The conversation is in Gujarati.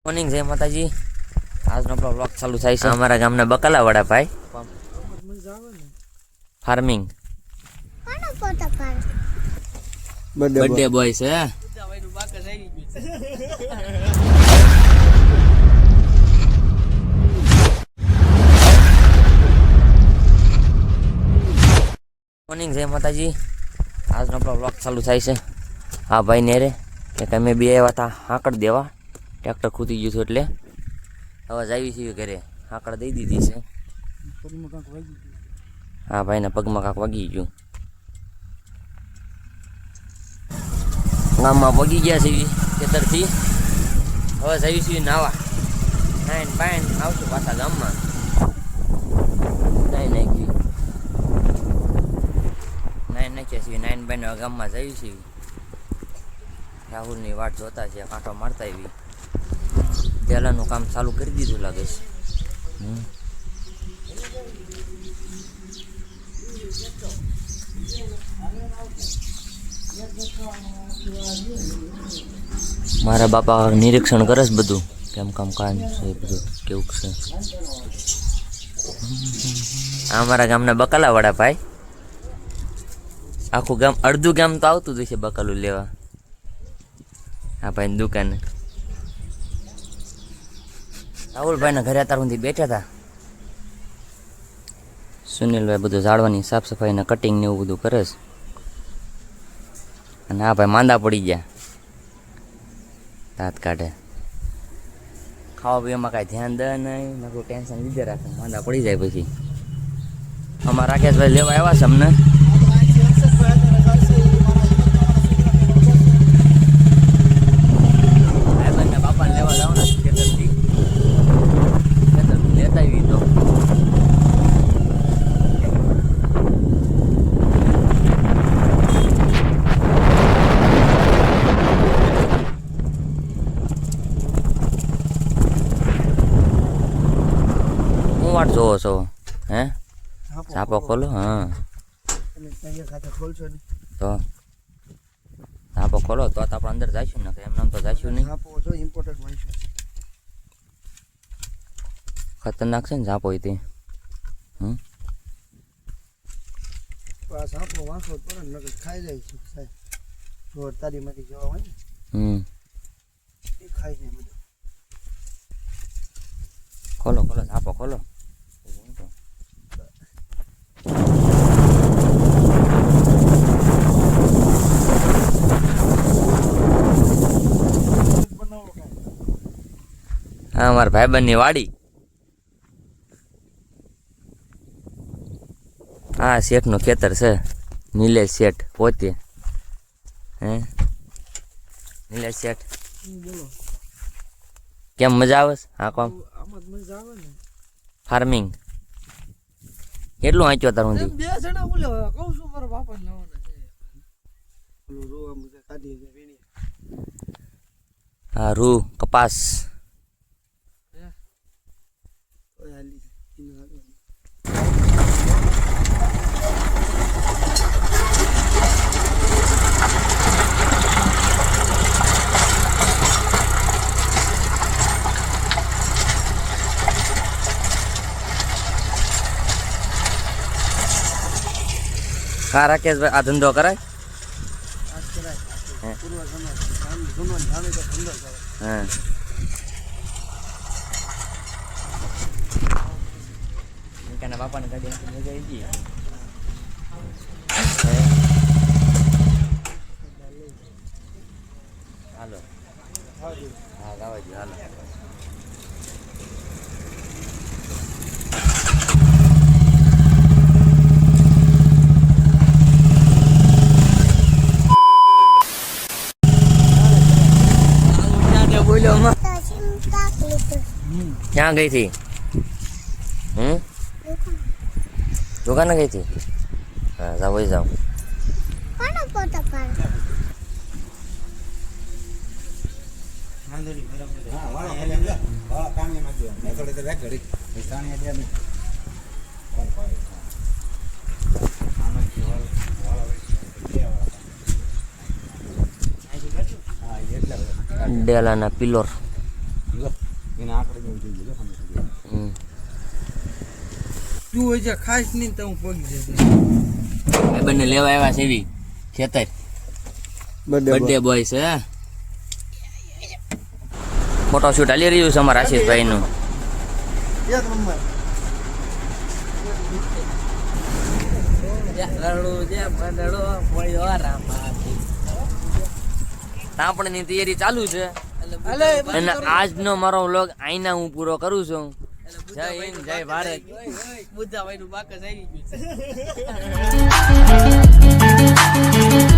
મોર્નિંગ જય માતાજી. આજનો આપણો વ્લોગ ચાલુ થાય છે અમારા ગામના બકાલાવાળા ભાઈ ફાર્મિંગ બર્થડે બોય છે. મોર્નિંગ જય માતાજી. આજનો આપણો વ્લોગ ચાલુ થાય છે. હા ભાઈ ને રે એક અમે બે આવ્યા હતા હાકડ દેવા. ટ્રેક્ટર ખૂટી ગયું હતું એટલે હવે આવી છીએ ઘરે. હાકડ દઈ દીધી છે. હા ભાઈને પગમાં કાંક વાગી ગયું. ગામમાં પગી ગયા છે ખેતરથી. હવે જઈ છીએ નાવા. નાઈન પાઈન આવશું પાછા ગામમાં. નાખી નાઈન નાખ્યા છીએ. નાઈન પાઈન ગામમાં જઈએ છીએ. રાહુલની વાટ જોતા છે. કાંટો મારતા એવી પહેલાંનું કામ ચાલુ કરી દીધું લાગે છે. મારા બાપા નિરીક્ષણ કરે છે બધું કેમ કામ કામ છે બધું કેવું છે. આ અમારા ગામના બકાલાવાળા ભાઈ. આખું ગામ અડધું ગામ તો આવતું જ છે બકાલું લેવા. હા ભાઈ દુકાને રાહુલભાઈના ઘરે અત્યાર સુધી બેઠા હતા. સુનિલભાઈ બધું ઝાડવાની સાફ સફાઈના કટિંગ ને એવું બધું કરે છે. અને હા ભાઈ માંદા પડી ગયા. દાંત કાઢે. ખાવા પીવામાં કાંઈ ધ્યાન દે નહીં. નકરું ટેન્શન લીધે રાખે. માંદા પડી જાય પછી. અમારા રાકેશભાઈ લેવા આવ્યા છે અમને. બાપાને લેવા જાવ ને ખેતરથી. ખેતરથી લેતા આવી તો વાટ જોવો છો હે? છાપો ખોલો. હા તો છાપો ખોલો તો આપણે અંદર જઈશું ને એમ નામ તો જઈશું નહીં. ખતરનાક છે ને ઝાપો તે. ખાઈ જાય છે તારીમાંથી જવા હોય ને ખાઈ જાય બધું. ખોલો ખોલો ઝાપો ખોલો. હા મારા ભાઈબંધની વાડી. હા શેઠનું ખેતર છે. નિલેશ શેઠ પોતે. હે નિલેશ શેઠ કેમ મજા આવે છે? હા કોમ ફાર્મિંગ કેટલું વાંચ્યો તાર સુધી? બે જણા બોલ્યો કહું છું મારા બાપા લાવવાના છે. હા રૂ કપાસ. હા રાકેશભાઈ આ ધંધો કરાય? હા એના બાપાને ગાડી મજા આવી ગઈ. હાલો હા ગાવા દો હાલો. ક્યાં ગઈ હતી? દુકાને ગઈ હતી? હા જાઓ જાઓ. ડેલાના પિલોર હમ. તું હજી ખાઈશ નહીં તો હું પગી જશે એ બંને લેવા આવ્યા છે એવી ખેતર બર્થડે બોય છે ફોટો શૂટ હાલી રહ્યું છે અમારા આશીષભાઈ નું એક નંબર તાપણની તૈયારી ચાલુ છે અને આજનો મારો વ્લોગ આઈના હું પૂરો કરું છું જય હિન્દ જય ભારત બુદ્ધાભાઈ નું બાકસ આવી ગયું